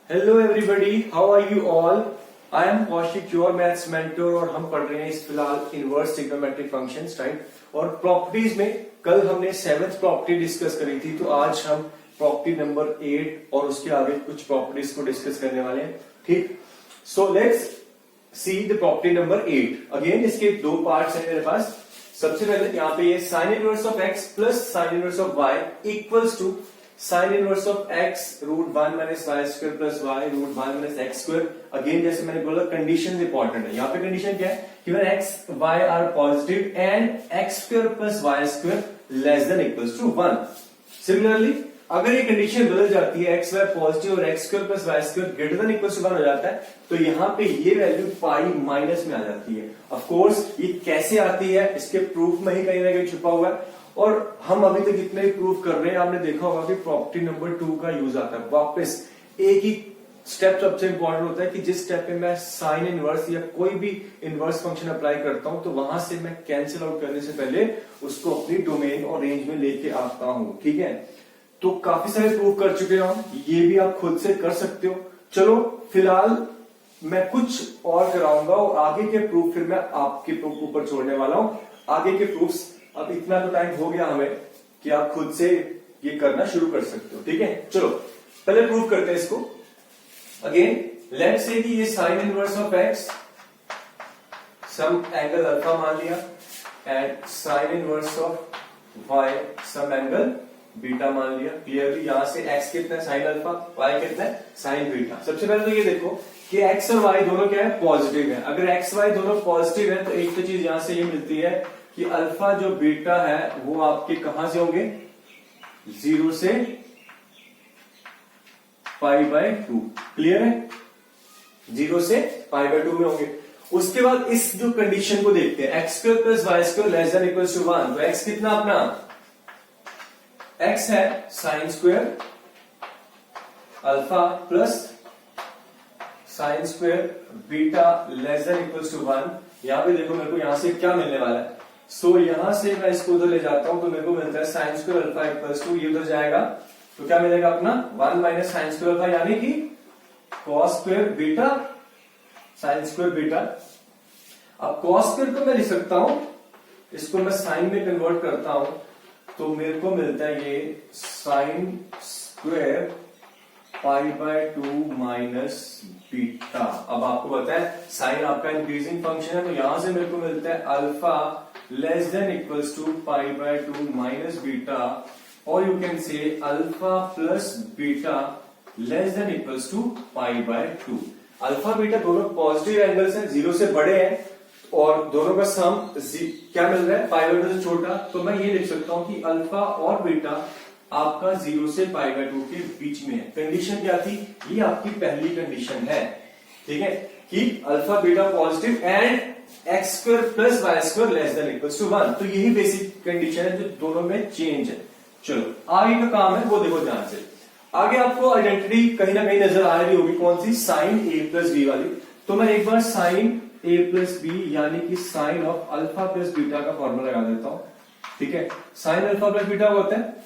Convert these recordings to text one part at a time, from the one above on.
Hello everybody, how are you all. I am Kaushik, your maths mentor, और हम पढ़ रहे हैं इस फिलहाल इनवर्स ट्रिग्नोमेट्रिक फंक्शंस, राइट। और प्रॉपर्टीज में कल हमने 7th प्रॉपर्टी डिस्कस करी थी, तो आज हम प्रॉपर्टी नंबर 8 और उसके आगे कुछ प्रॉपर्टीज को डिस्कस करने वाले हैं, ठीक। So let's see the property number 8। Again इसके दो पार्ट्स हैं मेरे पास। सबसे पहले यहाँ पे ये sine inverse of x plus sine inverse of y equals to sine inverse of x root 1 minus y square plus y root 1 minus x square. Again जैसे मैंने बोला, कंडीशन इंपॉर्टेंट है। यहाँ पे कंडीशन क्या है कि when x y are positive and x square plus y square less than equals to 1। Similarly अगर ये कंडीशन बदल जाती है, एक्स वाई पॉजिटिव और x square plus y square greater than equals to 1 हो जाता है, तो यहाँ पे ये वैल्यू पाई माइनस में आ जाती है। ऑफ कोर्स ये कैसे आती है, इसके प्रूफ में ही कहीं ना कहीं छुपा हुआ है, और हम अभी तक इतने ही प्रूफ कर रहे हैं। आपने देखा होगा कि प्रॉपर्टी नंबर 2 का यूज आता है वापस। एक ही स्टेप सबसे इंपॉर्टेंट होता है कि जिस स्टेप पे मैं साइन इनवर्स या कोई भी इनवर्स फंक्शन अप्लाई करता हूं, तो वहां से मैं कैंसिल आउट करने से पहले उसको अपनी डोमेन और रेंज में लेके आता हूं, ठीक है। तो काफी सारे प्रूफ कर चुके हैं हम, ये भी आप खुद से कर सकते हो। चलो फिलहाल मैं कुछ और कराऊंगा और आगे के प्रूफ फिर मैं आपके ऊपर छोड़ने वाला हूं। आगे के प्रूफ्स अब इतना तो टाइम हो गया हमें कि आप खुद से ये करना शुरू कर सकते हो, ठीक है। चलो पहले प्रूफ करते हैं इसको। अगेन लेट्स से कि ये sine inverse of x some angle alpha मान लिया and sine inverse of y some angle beta मान लिया। क्लियरली यहां से एक्स कितना है साइन अल्फा, वाई कितना है साइन बीटा। सबसे पहले तो ये देखो कि एक्स और वाई दोनों क्या है, पॉजिटिव है। अगर एक्स वाई दोनों पॉजिटिव है तो एक तो चीज यहां से ये मिलती है कि अल्फा जो बीटा है वो आपके कहां से होंगे, 0 से पाई बाय 2। क्लियर है, 0 से पाई बाय 2 में होंगे। उसके बाद इस जो कंडीशन को देखते हैं, x square plus y square less than equal to 1। तो एक्स कितना अपना, एक्स है sine square alpha plus sine square beta less than equal to 1। यहां पे देखो मेरे को यहां से क्या मिलने वाला है। सो यहां से मैं इसको उधर ले जाता हूं तो मेरे को मिलता है sine square alpha equals to, ये उधर जाएगा तो क्या मिलेगा अपना 1 माइनस साइन स्क्वायर अल्फा, यानी कि cos square beta sine square beta. अब कॉस स्क्वायर को मैं लिख सकता हूं, इसको मैं साइन में कन्वर्ट करता हूं तो मेरे को मिलता है ये sine square pi by 2 minus beta. अब आपको पता है साइन आपका इंक्रीजिंग फंक्शन है, तो यहां से मेरे को मिलता है alpha less than equals to pi by 2 minus beta, और you can say alpha plus beta less than equals to pi by 2। Alpha beta दोनों पॉजिटिव एंगल्स हैं, 0 से बड़े हैं, और दोनों का सम क्या मिल रहा है, पाई बाय 2 से छोटा। तो मैं ये लिख सकता हूं कि अल्फा और बीटा आपका 0 से पाई बाय 2 के बीच में है। कंडीशन क्या थी, ये आपकी पहली कंडीशन है, ठीक है, कि alpha beta positive and x square plus y square less than equals to 1। तो यही बेसिक कंडीशन है जो दोनों में चेंज है। चलो आगे का काम है वो देखो ध्यान से। आगे आपको आइडेंटिटी कहीं ना कहीं नजर आ रही होगी, कौन सी, साइन ए प्लस बी वाली। तो मैं एक बार साइन ए प्लस बी यानी कि sine of alpha plus beta का फॉर्मूला लगा देता हूं, ठीक है। साइन अल्फा प्लस बीटा होता है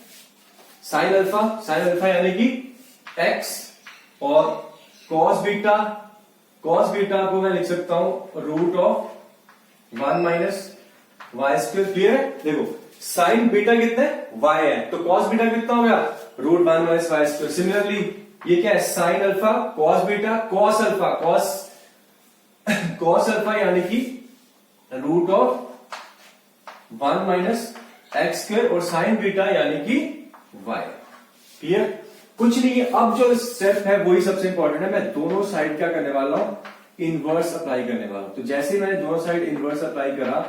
साइन अल्फा यानी कि एक्स, और कॉस बीटा को मैं लिख सकता हूं root of 1 minus y square. Clear है, देखो साइन बीटा कितना है, वाई है, तो कॉस बीटा कितना हो गया, root 1 minus y square. Similarly ये क्या है, sine alpha cos beta cos alpha यानी कि root of 1 minus x square, और साइन बीटा यानी कि वाई। क्लियर, कुछ नहीं है। अब जो स्टेप है वही सबसे इंपॉर्टेंट है। मैं दोनों साइड क्या करने वाला हूं, इनवर्स अप्लाई करने वाला हूं। तो जैसे ही मैंने दोनों साइड इनवर्स अप्लाई करा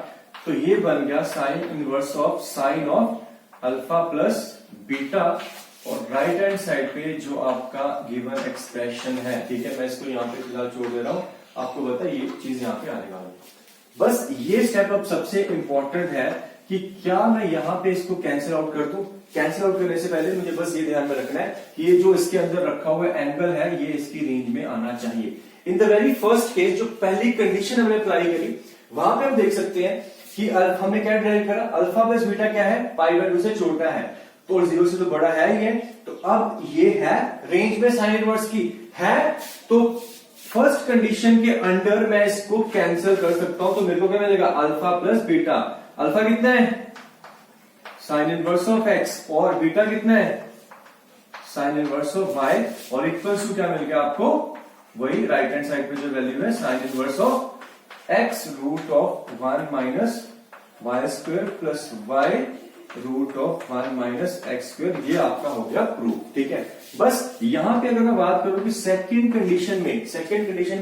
तो ये बन गया sign inverse of sign of alpha plus beta, और राइट हैंड साइड पे जो आपका गिवन एक्सप्रेशन है, ठीक है, मैं इसको यहां पे फिलहाल छोड़ दे रहा हूं, आपको पता है ये चीज यहां पे आने वाली है। बस ये स्टेप अब सबसे इंपॉर्टेंट है कि क्या मैं यहां पे इसको कैंसिल आउट कर दूं। कैंसिल आउट करने से पहले मुझे बस ये ध्यान में रखना है कि ये जो इसके अंदर रखा हुआ एंगल है ये इसकी रेंज में आना चाहिए। In the very first case जो पहली कंडीशन हमने अप्लाई करी, वहां पे हम देख सकते हैं कि हमने क्या ड्राइव करा, अल्फा प्लस बीटा क्या है, पाई बाय 2 से छोटा है, तो 0 से तो बड़ा है ही है। तो अब ये है रेंज में साइन इनवर्स की है, तो फर्स्ट कंडीशन के अंडर मैं इसको कैंसिल कर सकता हूं, तो मेरे को क्या मिलेगा, अल्फा प्लस बीटा। अल्फा कितना है, साइन इनवर्स ऑफ एक्स, और बीटा कितना है, साइन इनवर्स ऑफ वाई, और इक्वल्स टू क्या मिल गया आपको, वही राइट हैंड साइड पे जो वैल्यू है sine inverse of x root of 1 minus y square plus y root of 1 minus x square, ये आपका हो गया प्रूफ। ठीक है, बस यहां पे अगर मैं बात करूं कि सेकंड कंडीशन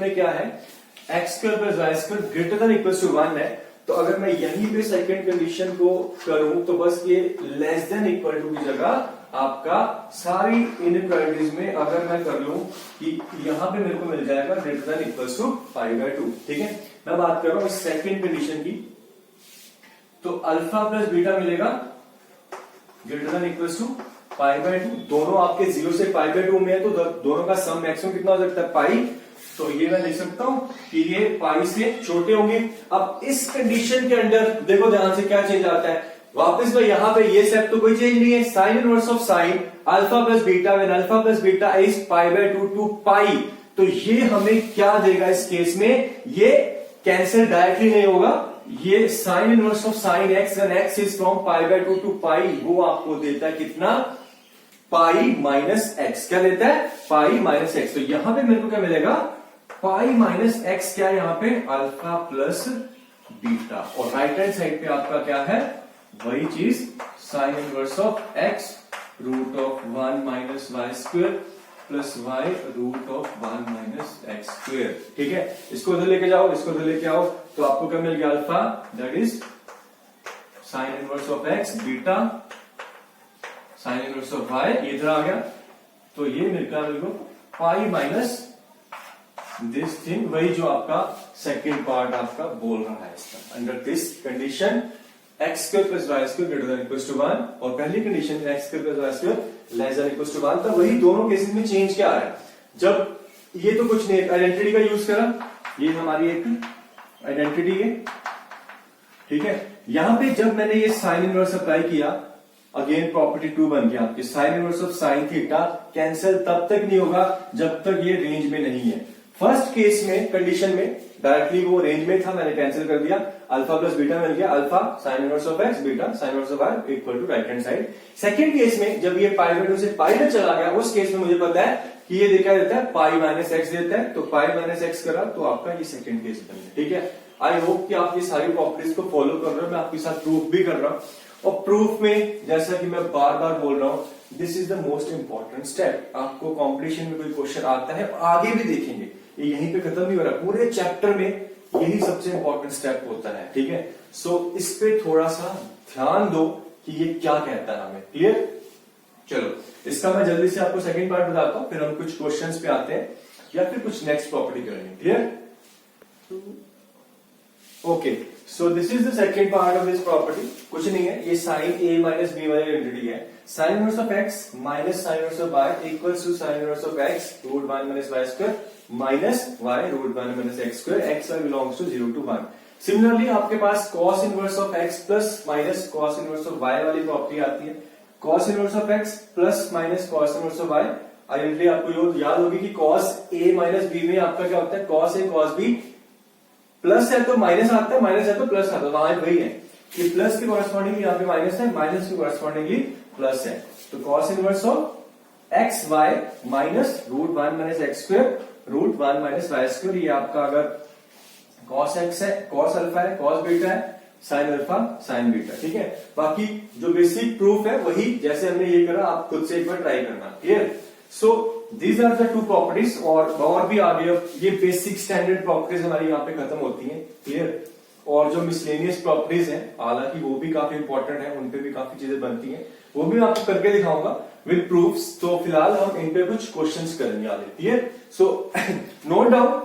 में क्या है, x square plus y square greater than equal to 1 है, तो अगर मैं यहीं पे सेकंड कंडीशन को करूं तो बस ये लेस देन इक्वल टू की जगह आपका सारी इनइक्वालिटीज में अगर मैं कर लूं कि यहां पे मेरे को मिल जाएगा ग्रेटर देन इक्वल टू π/2। ठीक है, मैं बात कर रहा हूं इस सेकंड कंडीशन की, तो अल्फा प्लस बीटा मिलेगा ग्रेटर देन इक्वल टू π/2, दोनों आपके 0 से π/2 में है, तो दोनों का सम मैक्सिमम कितना हो सकता है, पाई, तो ये मैं लिख सकता हूं कि ये पाई से छोटे होंगे। अब इस कंडीशन के अंडर देखो ध्यान से क्या चेंज आता है, वापस में यहां पे ये स्टेप तो कोई चेंज नहीं है, sine inverse of sine alpha plus beta when alpha plus beta is π/2 to pi, तो ये हमें क्या देगा इस केस में, ये कैंसिल डायरेक्टली नहीं होगा, ये sine inverse of sine x when x is from π/2 to pi, वो आपको देता है कितना, पाई माइनस एक्स, क्या देता है, पाई माइनस एक्स। तो यहां पे मेरे को क्या मिलेगा, पाई माइनस एक्स, क्या है यहां पे, अल्फा प्लस बीटा, और राइट हैंड साइड पे आपका क्या है, वही चीज sine inverse of x root of 1 minus y square plus y root of 1 minus x square. ठीक है, इसको उधर लेके जाओ, इसको उधर लेके आओ, तो आपको क्या मिल गया, alpha that is sine inverse of x, beta sine inverse of y, ये इधर आ गया, तो ये मिलता है मेरे को पाई माइनस दिस थिंग, वही जो आपका सेकेंड पार्ट आपका बोल रहा है इसका, under this condition x square plus y square greater than equal to 1, और पहली condition x square plus y square less than equal to 1, तो वही दोनों केसेस में चेंज क्या आ रहा है, जब ये तो कुछ नहीं, आइडेंटिटी का यूज करा, ये हमारी एक आइडेंटिटी है। ठीक है, यहां पे जब मैंने ये साइन इनवर्स अप्लाई किया, अगेन प्रॉपर्टी 2 बन गया आपकी, sign inverse of sine theta cancel तब तक नहीं होगा जब तक ये रेंज में नहीं है। फर्स्ट केस में कंडीशन में डायरेक्टली वो रेंज में था, मैंने कैंसिल कर दिया, अल्फा प्लस बीटा मिल गया, alpha sine inverse of x, beta sine inverse of y equal to right hand side. Second case में जब ये π/2 से पाई तक चला गया, उस केस में मुझे पता है कि ये देखा देता है पाई माइनस एक्स देता है, तो पाई माइनस एक्स करा तो आपका ये सेकंड केस बन गया। ठीक है, आई होप कि आप ये सारी प्रॉपर्टीज को फॉलो कर रहे हो, मैं आपके साथ प्रूफ भी कर रहा हूं, और प्रूफ में जैसा कि मैं बार बार बोल रहा हूं, this is the most important step. आपको कॉम्पिटिशन में कोई क्वेश्चन आता है, आगे भी देखेंगे, ये यहीं पे खत्म नहीं हो रहा, पूरे चैप्टर में यही सबसे इंपॉर्टेंट स्टेप होता है। ठीक है, सो इस पे थोड़ा सा ध्यान दो कि ये क्या कहता है हमें, क्लियर। चलो, इसका मैं जल्दी से आपको सेकंड पार्ट बताता हूं, फिर हम कुछ क्वेश्चंस पे आते हैं या फिर कुछ नेक्स्ट प्रॉपर्टी करेंगे, clear. Okay, so this is the second part of this property, कुछ नहीं है, ये साइन ए माइनस बी वाली आइडेंटिटी है, sine inverse of x minus sine inverse of y equals to sine inverse of x root 1 minus y square minus y root 1 minus x square, x y belongs to 0 to 1। Similarly आपके पास cos inverse of x plus minus cos inverse of y वाली property आती है, cos inverse of x plus minus cos inverse of y, identity आपको याद होगी कि cos a minus b में आपका क्या होता है, cos a cos b, plus है तो माइनस आता है, माइनस है तो प्लस आता है, वहां वही है कि प्लस के कॉरेस्पॉन्डिंग यहाँ पे माइनस है, माइनस के कॉरेस्पॉन्डिंगली प्लस है, तो cos inverse of x y minus root 1 minus x square root 1 minus y square, ये आपका अगर cos x है, cos अल्फा है, cos बीटा है, साइन अल्फा साइन बीटा। ठीक है, बाकी जो बेसिक प्रूफ है वही जैसे हमने ये करा, आप खुद से एक बार ट्राई करना, clear. So these are the two properties, और भी आगे ये बेसिक स्टैंडर्ड प्रॉपर्टीज हमारी यहाँ पे खत्म होती हैं, क्लियर। और जो मिसलेनियस प्रॉपर्टीज हैं, हालांकि वो भी काफी इंपॉर्टेंट है, उनपे भी काफी चीजें बनती हैं, वो भी मैं आपको करके दिखाऊंगा विद प्रूफ्स। तो फिलहाल हम इन पे कुछ क्वेश्चंस करेंगे आगे, clear. So note down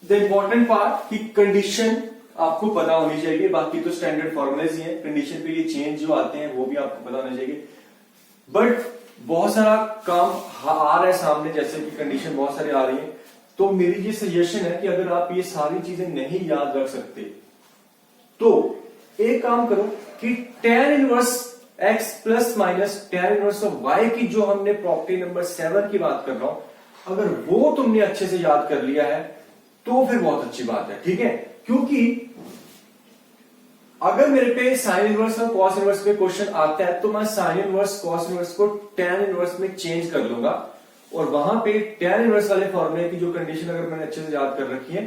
the important part की कंडीशन आपको पता होनी चाहिए, बाकी तो स्टैंडर्ड फॉर्मूलेज ही है, कंडीशन पे ये चेंज जो आते हैं वो भी आपको पता होना चाहिए। बट बहुत सारा काम आ रहा है सामने, जैसे कि कंडीशन बहुत सारी आ रही है, तो मेरी ये सजेशन है कि अगर आप ये सारी चीजें नहीं याद रख सकते तो एक काम करो कि tan inverse x plus minus tan inverse of y की जो हमने प्रॉपर्टी नंबर 7 की बात कर रहा हूं, अगर वो तुमने अच्छे से याद कर लिया है तो फिर बहुत अच्छी बात है, ठीक है। क्योंकि अगर मेरे पे साइन इनवर्स और कॉस इनवर्स में क्वेश्चन आता है तो मैं साइन इनवर्स कॉस इनवर्स को tan इनवर्स में चेंज कर लूंगा, और वहां पे tan इनवर्स वाले फॉर्मूले की जो कंडीशन अगर मैंने अच्छे से याद कर रखी है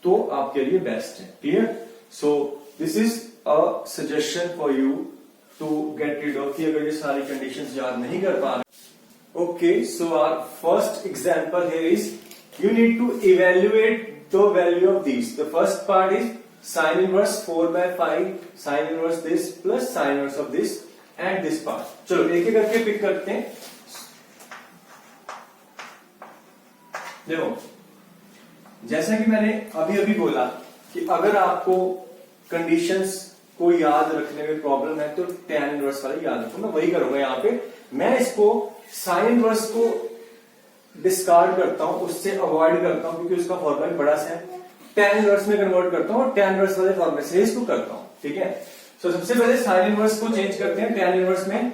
तो आपके लिए बेस्ट है। Clear? So this is a suggestion for you to get rid of, अगर ये सारी कंडीशंस याद नहीं कर पा रहे। Okay, so our first example here is you need to evaluate the value of these. The first part is sin inverse 4/5 sin inverse this plus sin inverse of this and this part. चलो एक एक करके pick करते हैं। देखो, जैसा कि मैंने अभी अभी बोला कि अगर आपको कंडीशंस को याद रखने में प्रॉब्लम है तो tan इनवर्स वाला याद रखो। मैं वही करूंगा यहाँ पे। मैं इसको sin इनवर्स को डिस्कार्ड करता हूं, उससे अवॉइड करता हूं क्योंकि उसका फॉर्मूला बड़ा सा है। tan इनवर्स में कन्वर्ट करता हूं और tan इनवर्स वाले फॉर्मूले से इसको करता हूं, ठीक है। सो सबसे पहले sin इनवर्स को चेंज करते हैं tan इनवर्स में।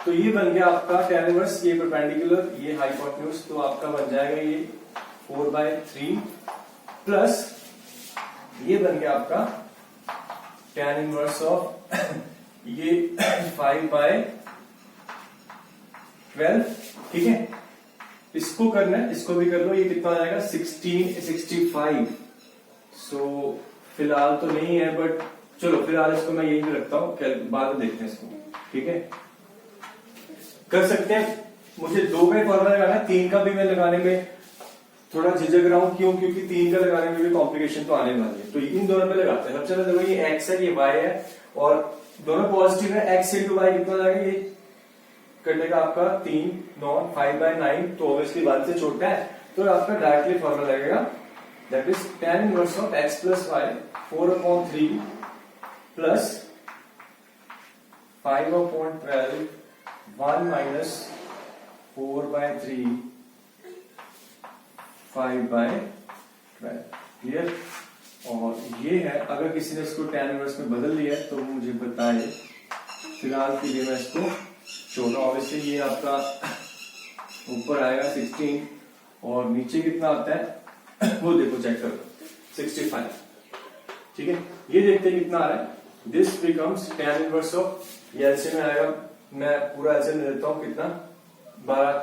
तो ये बन गया आपका tan इनवर्स, ये परपेंडिकुलर, ये हाइपोटेन्यूज, तो आपका बन जाएगा ये 4/3 प्लस ये बन गया आपका tan इनवर्स ऑफ ये 5/12, ठीक है। इसको करना है, इसको भी कर लो, ये कितना आ जाएगा 65। सो फिलहाल तो नहीं है, बट चलो फिलहाल इसको मैं यही रखता हूं, बाद में देखते हैं इसको, ठीक है। कर सकते हैं। मुझे 2 का फॉर्मूला लगाना है, 3 का भी मैं लगाने में थोड़ा झिझक रहा हूं। क्यों? क्योंकि 3 का लगाने में भी कॉम्प्लिकेशन तो आने वाली है, तो इन दोनों में लगाते हैं। सबसे पहले देखो, ये x है, ये y है, और दोनों पॉजिटिव है। x इंटू y कितना जाएगा, ये कटेगा आपका 3 9 5/9, तो ऑब्वियसली 1 से छोटा है, तो आपका डायरेक्टली फॉर्मूला लगेगा, that is tan inverse of x plus y 4/3 plus 5/12 1 minus 4/3 5/12। Clear? और ये है, अगर किसी ने इसको tan इनवर्स में बदल लिया है तो मुझे बताए। फिलहाल के लिए मैं इसको छोटा, ऑब्वियसली ये आपका ऊपर आएगा 16 और नीचे कितना आता है वो देखो, चेक करो 65, ठीक है। ये देखते हैं कितना आ रहा है। This becomes tan inverse of, ये एलसीएम में आएगा, मैं पूरा एलसीएम ले लेता हूं, कितना 12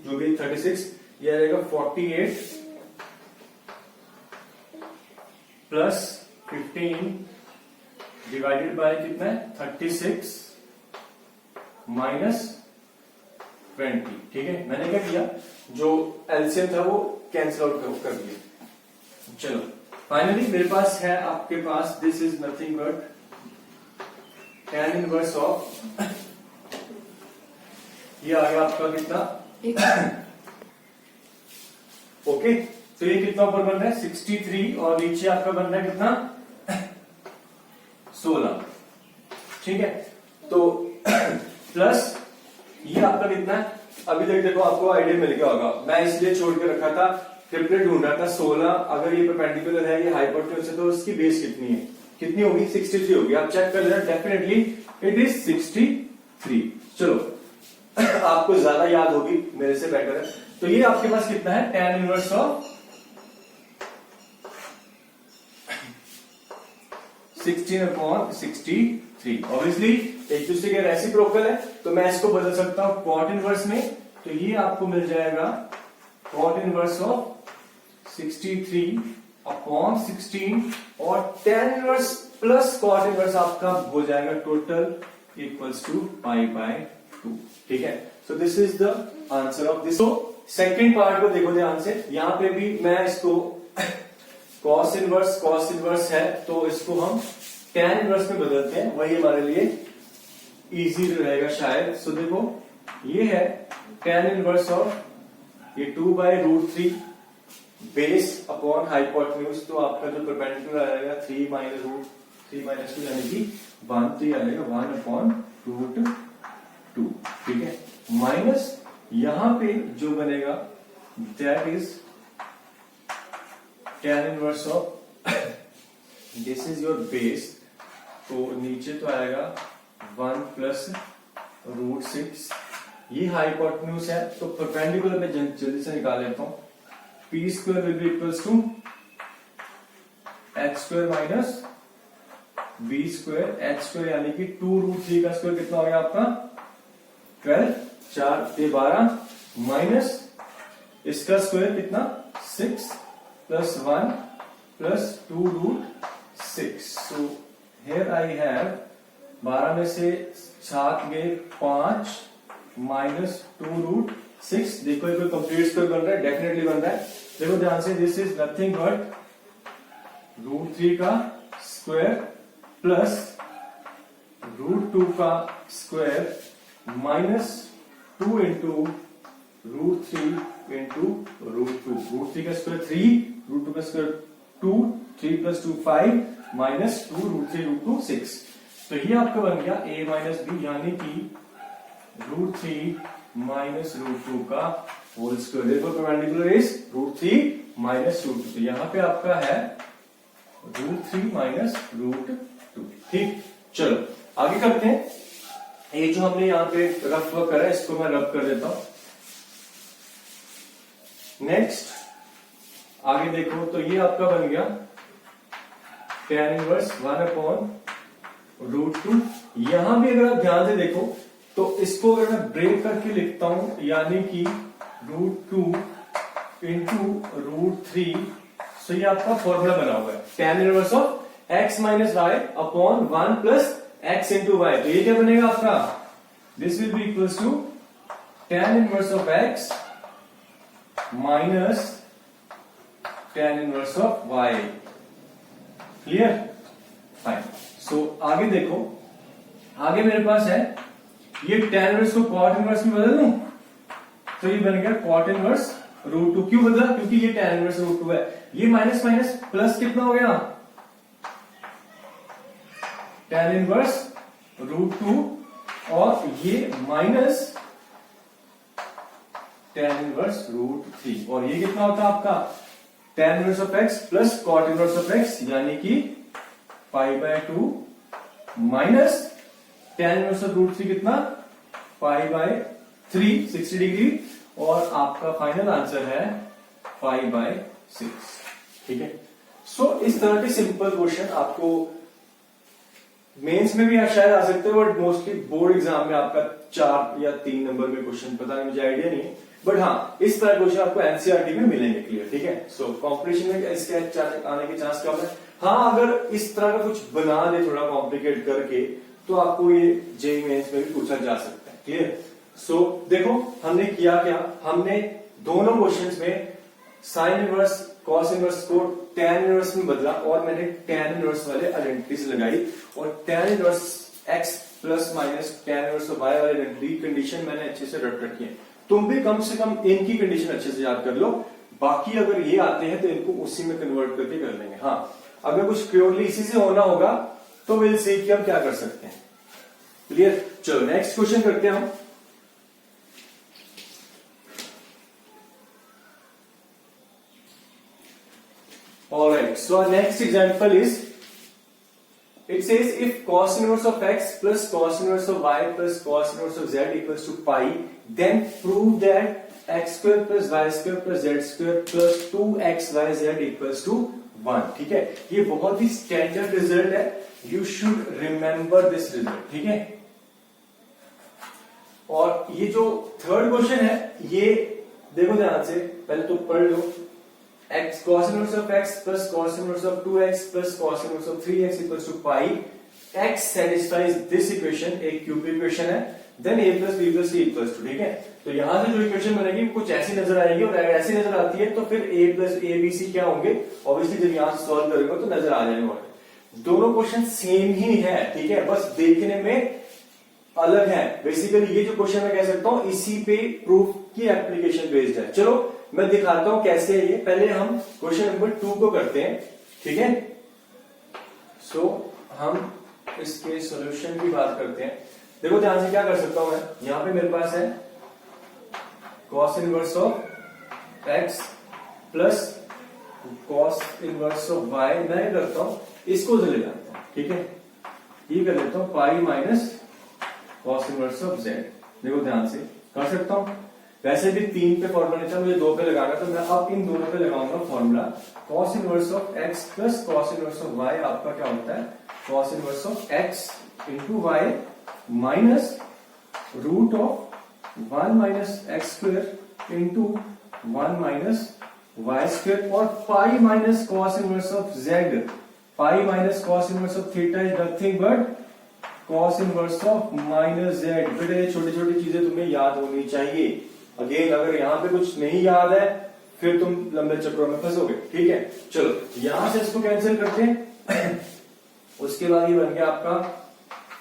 जो भी 36, ये आएगा 48 प्लस 15 डिवाइडेड बाय कितना है 36 माइनस 20, ठीक है। मैंने क्या किया, जो एलसीएम था वो कैंसिल आउट कर दिया। चलो फाइनली मेरे पास है, आपके पास, this is nothing but tan inverse of, ये आ गया आपका कितना ओके। तो ये कितना ऊपर बन रहा है 63 और नीचे आपका बन रहा है कितना 16, ठीक है। तो प्लस ये आपका कितना है, अभी तक देखो आपको आइडिया मिल गया होगा, मैं इसलिए छोड़ के रखा था, ट्रिपलेट ढूंढ रहा था। 16 अगर ये परपेंडिकुलर है, ये हाइपोटेन्यूज है, तो उसकी बेस कितनी है, कितनी होगी 63 होगी। आप चेक कर लेना, डेफिनेटली इट इज 63। चलो आपको ज्यादा याद होगी, मेरे से बेटर है। तो ये आपके पास कितना है tan इनवर्स ऑफ 16/63। ऑब्वियसली एक दूसरे के रेसिप्रोकल है, तो मैं इसको बदल सकता हूं cot इनवर्स में, तो ये आपको मिल जाएगा cot इनवर्स ऑफ 63/16 और tan inverse plus cot inverse आपका हो जाएगा टोटल इक्वल्स टू π/2, ठीक है। सो this is the answer of this. तो सेकंड पार्ट को देखो ध्यान से, यहां पे भी मैं इसको cos इनवर्स है, तो इसको हम tan इनवर्स में बदलते हैं, वही हमारे लिए इजी रहेगा शायद। सो देखो, ये है tan इनवर्स ऑफ ये 2/√3 बेस अपॉन हाइपोटेन्यूज, तो आपका जो परपेंडिकुलर आएगा 3 - 2 यानी कि 1, तो ये आएगा 1/√2, ठीक है। माइनस यहां पे जो बनेगा that is tan inverse of this is your base, तो नीचे तो आएगा 1 प्लस रूट 6, ये हाइपोटेन्यूज है, तो परपेंडिकुलर में जल्दी से निकाल लेता हूं। P square will be equals to h square minus b square h square, यानी कि 2 रूट 3 का स्क्वायर कितना हो गया आपका 12, 4 से 12 माइनस इसका स्क्वायर कितना 6 plus 1 plus 2 root 6। So here I have 12 में से 7 गए 5 माइनस 2 रूट 6। देखो ये कोई कंप्लीट स्क्वायर बन रहा है, डेफिनेटली बन रहा है। देखो ध्यान से, this is nothing but root 3 का स्क्वायर प्लस रूट 2 का square minus 2 into root 3 into root 2। Root 3 का स्क्वायर 3, रूट 2 का square 2, 3 plus 2 5 minus 2 root 3 root 2 6। तो ये आपका बन गया a माइनस बी, यानी कि रूट 3 माइनस रूट 2 का होल स्क्वायर। देखो perpendicular is root 3 minus root 2, तो यहां पे आपका है रूट 3 माइनस रूट 2। ठीक, चलो आगे करते हैं। ये जो हमने यहाँ पे रफ वर्क करा है, इसको मैं रफ कर देता हूं। नेक्स्ट आगे देखो, तो ये आपका बन गया tan इनवर्स 1 अपॉन रूट 2। यहां भी अगर आप ध्यान से देखो तो इसको अगर मैं ब्रेक करके लिखता हूं, यानी कि रूट 2 इंटू रूट 3, तो ये आपका फॉर्मूला बना हुआ है tan inverse of x minus y upon 1 plus x into y. तो ये क्या बनेगा आपका, this will be equals to tan inverse of x minus tan inverse of y। Clear, fine. So आगे देखो, आगे मेरे पास है ये tan इनवर्स को cot इनवर्स में बदल दूं, तो ये बन गया cot इनवर्स रूट 2। क्यों बदला, क्योंकि ये tan इनवर्स रूट 2 है। ये माइनस माइनस प्लस कितना हो गया tan इनवर्स रूट 2, और ये माइनस tan इनवर्स रूट 3, और ये कितना होता है आपका tan inverse of x plus cot inverse of x, यानी कि pi by 2 minus tan inverse of root 3 कितना पाई बाय 3 60 डिग्री, और आपका फाइनल आंसर है पाई बाय 6। ठीक है, सो इस तरह के सिंपल क्वेश्चन आपको मेंस में भी शायद आ सकते हो, बट मोस्टली बोर्ड एग्जाम में आपका 4 या 3 नंबर में क्वेश्चन, पता नहीं, मुझे आइडिया नहीं है, बट हाँ इस तरह क्वेश्चन आपको एनसीईआरटी में मिलेंगे। क्लियर, ठीक है। सो कॉम्पिटिशन में इसके आने के चांस कम है। हाँ, अगर इस तरह का कुछ बना दे थोड़ा कॉम्प्लिकेट करके, तो आपको ये जेईई मेंस में भी पूछा जा सकता है। क्लियर, सो देखो हमने किया क्या, हमने दोनों क्वेश्चंस में साइन इनवर्स कॉस इनवर्स को tan इनवर्स में बदला, और मैंने tan इनवर्स वाले आइडेंटिटीज लगाई, और tan inverse x plus minus tan inverse y वाले आइडेंटिटी कंडीशन मैंने अच्छे से रट रखी है। तुम भी कम से कम इनकी कंडीशन अच्छे से याद कर लो, बाकी अगर ये आते हैं तो इनको उसी में कन्वर्ट करके कर लेंगे। हाँ, अगर कुछ प्योरली इसी से होना होगा तो विल सी कि हम क्या कर सकते हैं। क्लियर, चलो नेक्स्ट क्वेश्चन करते हैं हम। Alright, so our next example is, it says if cos inverse of x plus cos inverse of y plus cos inverse of z equals to pi, then prove that x square plus y square plus z square plus 2xyz equals to 1। ठीक है, ये बहुत ही standard result है, you should remember this result. ठीक है, और ये जो थर्ड क्वेश्चन है, ये देखो ध्यान से, पहले तो पढ़ लो। x cos inverse of x plus cos inverse of 2x plus cos inverse of 3x equals to pi, x satisfies this equation, एक क्यूब इक्वेशन है, then a plus b plus c equals to। ठीक है, तो यहां से जो equation बनेगी कुछ ऐसी नजर आएगी, और अगर ऐसी नजर आती है तो फिर a plus a b c क्या होंगे, ऑब्वियसली जब यहां से सॉल्व करेंगे तो नजर आ जाएंगे। दोनों क्वेश्चन सेम ही है, ठीक है, बस देखने में अलग है। बेसिकली ये जो क्वेश्चन मैं कह सकता हूं इसी पे प्रूफ की एप्लीकेशन बेस्ड है। चलो मैं दिखाता हूं कैसे है ये। पहले हम क्वेश्चन नंबर 2 को करते हैं। ठीक है, सो हम इसके सॉल्यूशन की बात करते हैं। देखो ध्यान से क्या कर सकता हूं मैं, यहां पे मेरे पास है cos inverse of x plus cos inverse of y। मैं करता हूं इसको ले जाता हूं। ठीक है, ये कर लेता हूं पाई minus cos inverse of z। देखो ध्यान से कर सकता हूं, वैसे भी 3 पे फॉर्मूला नहीं था, मुझे 2 पे लगाना, तो मैं अब इन दोनों पे लगाऊंगा formula. cos inverse of x plus cos inverse of y आपका क्या होता है, cos inverse of x into y minus root of 1 minus x square into 1 minus y square और pi minus cos inverse of z। Pi minus cos inverse of theta is nothing but cos inverse of minus z। बेटा ये छोटी छोटी चीजें तुम्हें याद होनी चाहिए। अगेन अगर यहाँ पे कुछ नहीं याद है फिर तुम लंबे चक्रों में फंसोगे, ठीक है। चलो यहां से इसको कैंसिल करते हैं उसके बाद ये बन गया आपका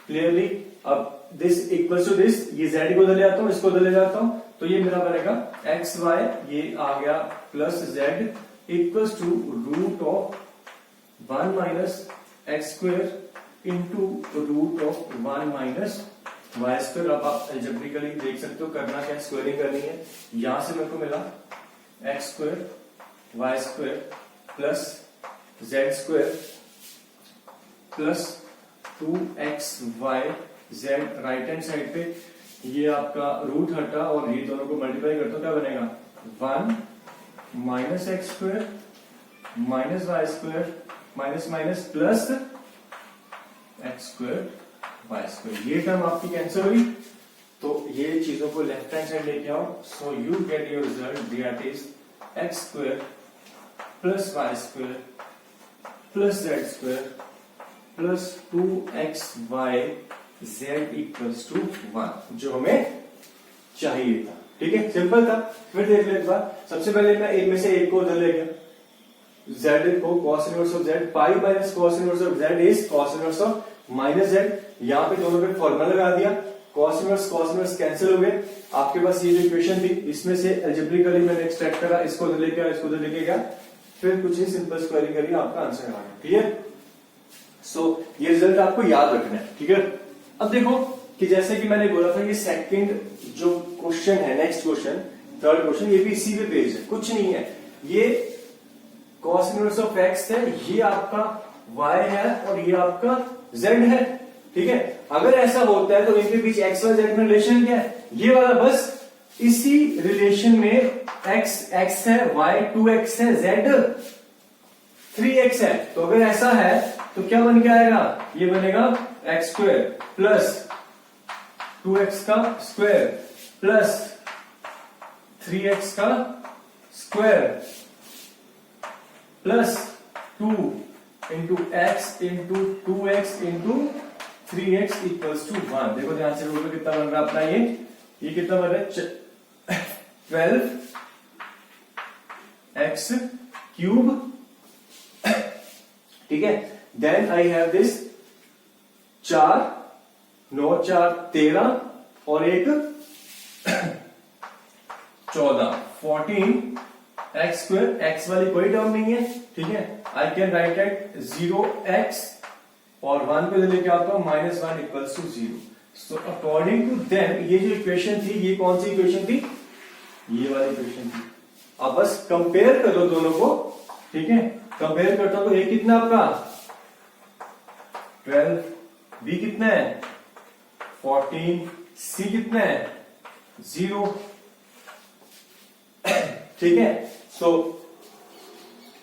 क्लियरली, अब दिस इक्वल्स टू दिस, ये z को उधर ले आता हूं, इसको उधर ले जाता हूं, तो ये मेरा बनेगा एक्स वाई, ये आ गया plus z equals to root of 1 minus x square into root of 1 minus y square. अब आप एल्जेब्रिकली देख सकते हो करना क्या, स्क्वायरिंग करनी है। यहां से मेरे को मिला x square y square plus z square plus 2xy z। Right hand side पे ये आपका रूट हटा और ये दोनों को मल्टीप्लाई करता हूं, क्या बनेगा 1 minus x square minus y square minus minus plus x square y square. ये टर्म आपकी कैंसिल हुई, तो ये चीजों को लेफ्ट हैंड साइड लेके आओ। So you get your result that is x square plus y square plus z square plus 2xy z equals to 1, जो हमें चाहिए था। ठीक है, सिंपल था। फिर देख ले एक बार, सबसे पहले मैं एक में से एक को उधर ले गया, z को cos inverse of z, pi minus cos inverse of z is cos inverse of minus z। यहां पे दोनों पे फॉर्मूला लगा दिया, cos इनवर्स कैंसिल हो गए। आपके पास ये जो इक्वेशन थी इसमें से एल्जेब्रिकली मैंने एक्सट्रैक्ट करा, इसको उधर लेके आया, इसको उधर लेके गया, फिर कुछ ही सिंपल स्क्वायरिंग करी, आपका आंसर आ गया। क्लियर? सो ये रिजल्ट आपको याद रखना है, ठीक है। अब देखो कि जैसे कि मैंने बोला था, ये सेकंड जो क्वेश्चन है, नेक्स्ट क्वेश्चन, थर्ड क्वेश्चन, ये भी इसी पे पेज है, कुछ नहीं है। ये cos इनवर्स ऑफ x है, ये आपका y है और ये आपका z है, ठीक है। अगर ऐसा होता है तो इनके बीच x y z में रिलेशन क्या है, ये वाला, बस इसी रिलेशन में x x है, y 2x है, z 3x है। तो अगर ऐसा है तो क्या बन के आएगा, ये बनेगा एक्स स्क्वायर प्लस 2x का स्क्वायर प्लस 3x का square plus 2 into x into 2x into 3x equals to 1। देखो ध्यान से, रूट में कितना बन रहा है अपना, ये कितना बन रहा है 12x क्यूब, ठीक है। देन आई हैव दिस 4 9 4 13 और एक 14 14 एक्स स्क्वायर, एक्स वाली कोई टर्म नहीं है, ठीक है। I can write eight 0x और 1 पे लेके आता हूं -1 equals to 0। So according to them ये जो इक्वेशन थी, ये कौन सी इक्वेशन थी, ये वाली इक्वेशन थी। अब बस कंपेयर कर लो दोनों को, ठीक है। कंपेयर करता हूं तो ए कितना आपका 12, बी कितना है 14, सी कितना है 0, ठीक है। सो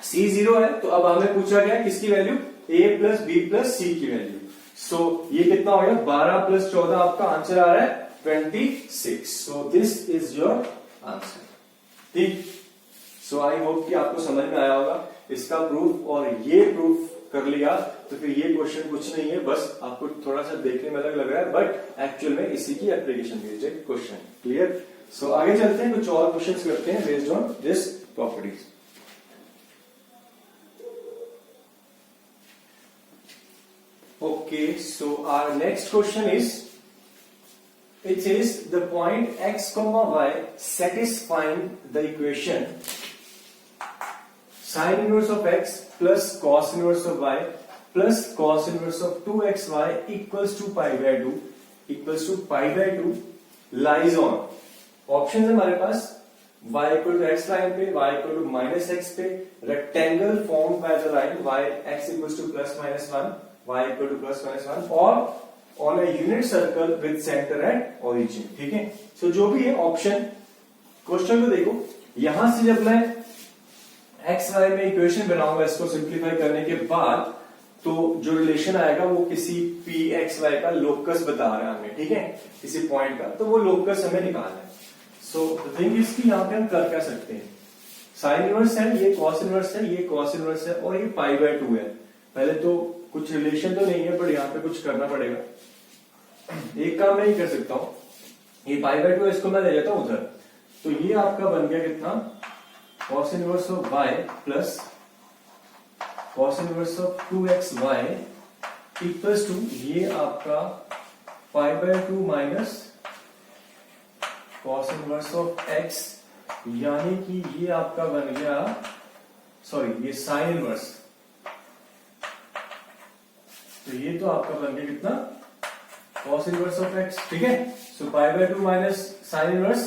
सी 0 है, तो अब हमें पूछा गया किसकी वैल्यू, ए प्लस बी प्लस सी की वैल्यू। सो ये कितना हो गया 12 प्लस 14, आपका आंसर आ रहा है 26। सो दिस इज योर आंसर, ठीक। सो आई होप कि आपको समझ में आया होगा इसका प्रूफ, और ये प्रूफ कर लिया तो फिर ये क्वेश्चन कुछ नहीं है, बस आपको थोड़ा सा देखने में अलग लग रहा है, बट एक्चुअल में इसी की एप्लीकेशन बेस्ड क्वेश्चन। क्लियर? सो आगे चलते हैं, कुछ और क्वेश्चंस करते हैं based on this properties. Okay, so our next question is, it says the point x comma y satisfying the equation sin inverse of x plus cos inverse of y plus cos inverse of 2xy equals to pi by 2 lies on। Option है हमारे पास y equal to x line पे, y equal to minus x पे, rectangle form by the line y x equal to plus minus 1, y equal to plus minus 1, और on a unit circle with centre at origin. ठीक है, सो जो भी है option question को देखो, यहां से जब मैं एक्स वाई में इक्वेशन बनाऊंगा इसको सिंप्लीफाई करने के बाद, तो जो रिलेशन आएगा वो किसी पी एक्स वाई का लोकस बता रहा है हमें। ठीक है, किसी पॉइंट का, तो वो लोकस हमें निकालना है। सो द थिंग इज कि यहाँ पे हम कर क्या सकते हैं, साइन इनवर्स है, ये कॉस इनवर्स है, ये कॉस इनवर्स है, और ये पाई बाय 2 है। पहले तो कुछ रिलेशन तो नहीं है, पर यहाँ पे कुछ करना पड़ेगा। एक काम मैं ही कर सकता हूं, ये पाई बाय 2 है, इसको मैं ले जाता हूं उधर, तो ये आपका बन गया कितना, cos inverse of y plus cos inverse of 2xy equals to ये आपका pi by 2 minus cos inverse of x, यानी कि ये आपका बन गया, सॉरी ये साइन इनवर्स, तो ये तो आपका बन गया कितना, कॉस इनवर्स ऑफ x। ठीक है, so pi by 2 minus sine inverse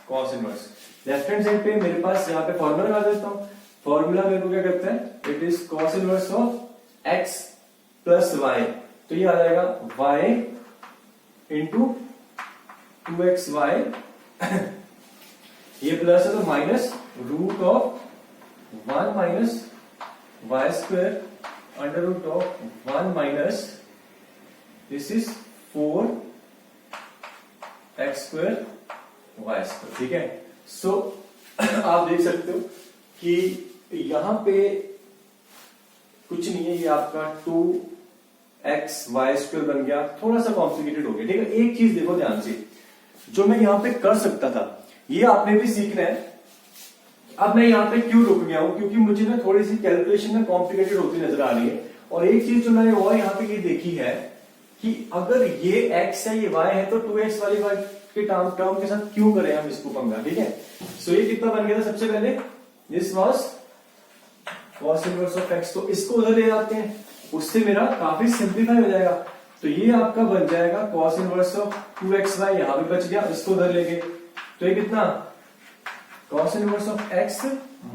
cos inverse. Left hand side पे मेरे पास यहाँ पे फॉर्मूला लगा देता हूं, फॉर्मूला मेरे को क्या करता है, it is cos inverse of x plus y, तो ये आ जाएगा y इंटू 2xy ये प्लस है तो minus root of 1 minus y square under root of 1 minus this is 4 x square y square. ठीक है, सो आप देख सकते हो कि यहां पे कुछ नहीं है, ये आपका 2xy स्क्वायर बन गया, थोड़ा सा कॉम्प्लिकेटेड हो गया। ठीक है, एक चीज देखो ध्यान से, जो मैं यहां पे कर सकता था ये आपने भी सीखना है। अब मैं यहां पे क्यों रुक गया हूं, क्योंकि मुझे ना थोड़ी सी कैलकुलेशन में कॉम्प्लिकेटेड होती नजर आ रही है। और एक चीज जो मैंने और यहां पे ये देखी है कि अगर ये x है ये y है, तो 2x वाली y के टर्म के साथ क्यों करें हम इसको पंगा। ठीक है, सो ये कितना बन गया था, सबसे पहले this was cos inverse of x, तो इसको उधर ले जाते हैं, उससे मेरा काफी सिंप्लीफाई हो जाएगा। तो ये आपका बन जाएगा cos इनवर्स ऑफ 2xy, यहां भी बच गया, इसको उधर ले गए, तो ये कितना, cos inverse of x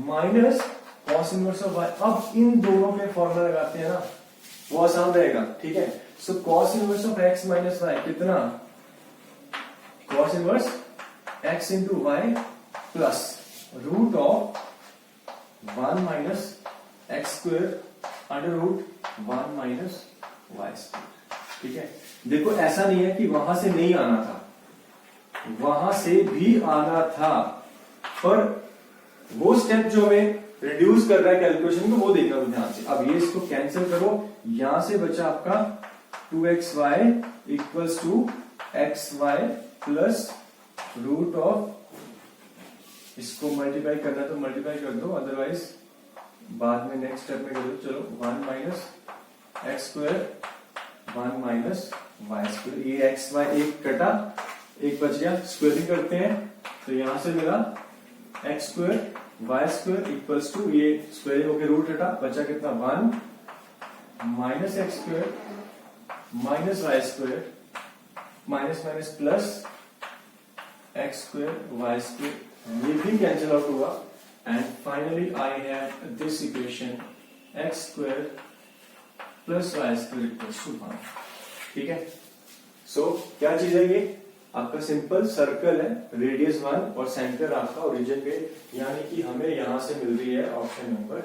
minus cos inverse of y। अब इन दोनों के फॉर्मूला लगाते हैं ना, वो आसान रहेगा। ठीक है, so cos inverse of x minus y कितना, cos inverse x into y plus root of 1 minus x square under root 1 minus y square. ठीक है, देखो ऐसा नहीं है कि वहां से नहीं आना था, वहां से भी आना था, पर वो स्टेप जो हमें रिड्यूस कर रहा है कैलकुलेशन को, वो देखना तो ध्यान से। अब ये इसको कैंसिल करो, यहां से बचा आपका 2xy equals to xy plus root of, इसको मल्टीप्लाई करना तो मल्टीप्लाई कर दो, अदरवाइज बाद में नेक्स्ट स्टेप में कर दो। चलो 1 minus x square 1 minus y square, ये एक्स वाई एक कटा एक बच गया, स्क्वायरिंग करते हैं, तो यहां से मिला x square y square equals to, ये स्क्वायरिंग होकर रूट हटा, बचा कितना 1 minus x square minus y square minus minus plus x square y square, ये भी कैंसिल आउट हुआ, and finally I have this equation x square plus y square equals to 1। ठीक है, सो क्या चीज है, ये आपका सिंपल सर्कल है, रेडियस 1 और सेंटर आपका ओरिजिन पे, यानी कि हमें यहां से मिल रही है ऑप्शन नंबर